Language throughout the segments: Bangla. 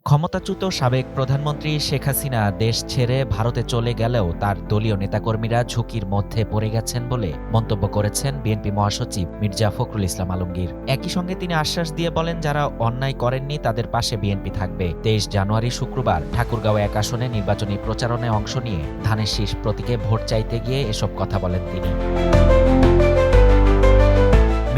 ক্ষমতাচ্যুত সাবেক প্রধানমন্ত্রী শেখ হাসিনা দেশ ছেড়ে ভারতে চলে গেলেও তার দলীয় নেতাকর্মীরা ঝুঁকির মধ্যে পড়ে গেছেন বলে মন্তব্য করেছেন বিএনপি মহাসচিব মির্জা ফখরুল ইসলাম আলমগীর। একই সঙ্গে তিনি আশ্বাস দিয়ে বলেন, যারা অন্যায় করেননি তাদের পাশে বিএনপি থাকবে। ২৩ জানুয়ারি শুক্রবার ঠাকুরগাঁও ১ আসনে নির্বাচনী প্রচারণায় অংশ নিয়ে ধানের শীষ প্রতীকে ভোট চাইতে গিয়ে এসব কথা বলেন তিনি।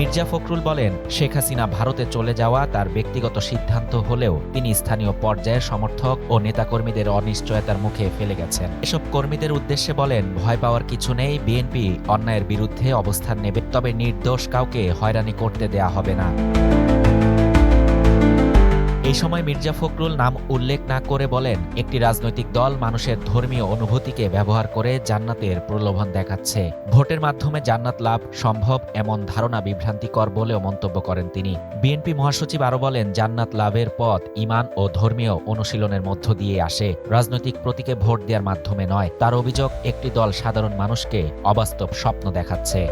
মির্জা ফখরুল বলেন, শেখ হাসিনা ভারতে চলে যাওয়া তার ব্যক্তিগত সিদ্ধান্ত হলেও তিনি স্থানীয় পর্যায়ের সমর্থক ও নেতাকর্মীদের অনিশ্চয়তার মুখে ফেলে গেছেন। এসব কর্মীদের উদ্দেশ্যে বলেন, ভয় পাওয়ার কিছু নেই, বিএনপি অন্যায়ের বিরুদ্ধে অবস্থান নেবে, তবে নির্দোষ কাউকে হয়রানি করতে দেয়া হবে না। এই সময় মির্জা ফখরুল নাম উল্লেখ না করে বলেন, একটি রাজনৈতিক দল মানুষের ধর্মীয় অনুভূতিকে ব্যবহার করে জান্নাতের প্রলোভন দেখাচ্ছে। ভোটের মাধ্যমে জান্নাত লাভ সম্ভব এমন ধারণা বিভ্রান্তিকর বলেও মন্তব্য করেন তিনি। বিএনপি মহাসচিব আরও বলেন, জান্নাত লাভের পথ ঈমান ও ধর্মীয় অনুশীলনের মধ্য দিয়ে আসে, রাজনৈতিক প্রতীকে ভোট দেওয়ার মাধ্যমে নয়। তার অভিযোগ, একটি দল সাধারণ মানুষকে অবাস্তব স্বপ্ন দেখাচ্ছে।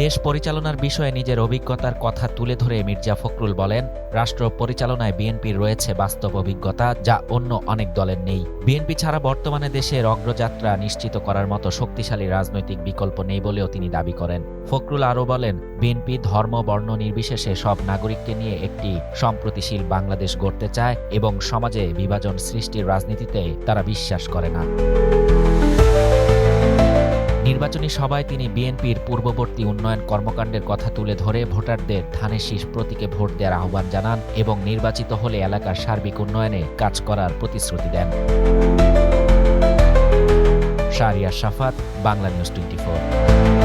দেশ পরিচালনার বিষয়ে নিজের অভিজ্ঞতার কথা তুলে ধরে মির্জা ফখরুল বলেন, রাষ্ট্র পরিচালনায় বিএনপির রয়েছে বাস্তব অভিজ্ঞতা, যা অন্য অনেক দলের নেই। বিএনপি ছাড়া বর্তমানে দেশের অগ্রযাত্রা নিশ্চিত করার মতো শক্তিশালী রাজনৈতিক বিকল্প নেই বলেও তিনি দাবি করেন। ফখরুল আরও বলেন, বিএনপি ধর্ম বর্ণ নির্বিশেষে সব নাগরিককে নিয়ে একটি সম্প্রতিশীল বাংলাদেশ গড়তে চায় এবং সমাজে বিভাজন সৃষ্টির রাজনীতিতে তারা বিশ্বাস করে না। নির্বাচনী সভায় তিনি বিএনপির পূর্ববর্তী উন্নয়ন কর্মকাণ্ডের কথা তুলে ধরে ভোটারদের ধানের শীষ প্রতীকে ভোট দেওয়ার আহ্বান জানান এবং নির্বাচিত হলে এলাকার সার্বিক উন্নয়নে কাজ করার প্রতিশ্রুতি দেন। শাহরিয়ার শাফাত, বাংলা নিউজ 24।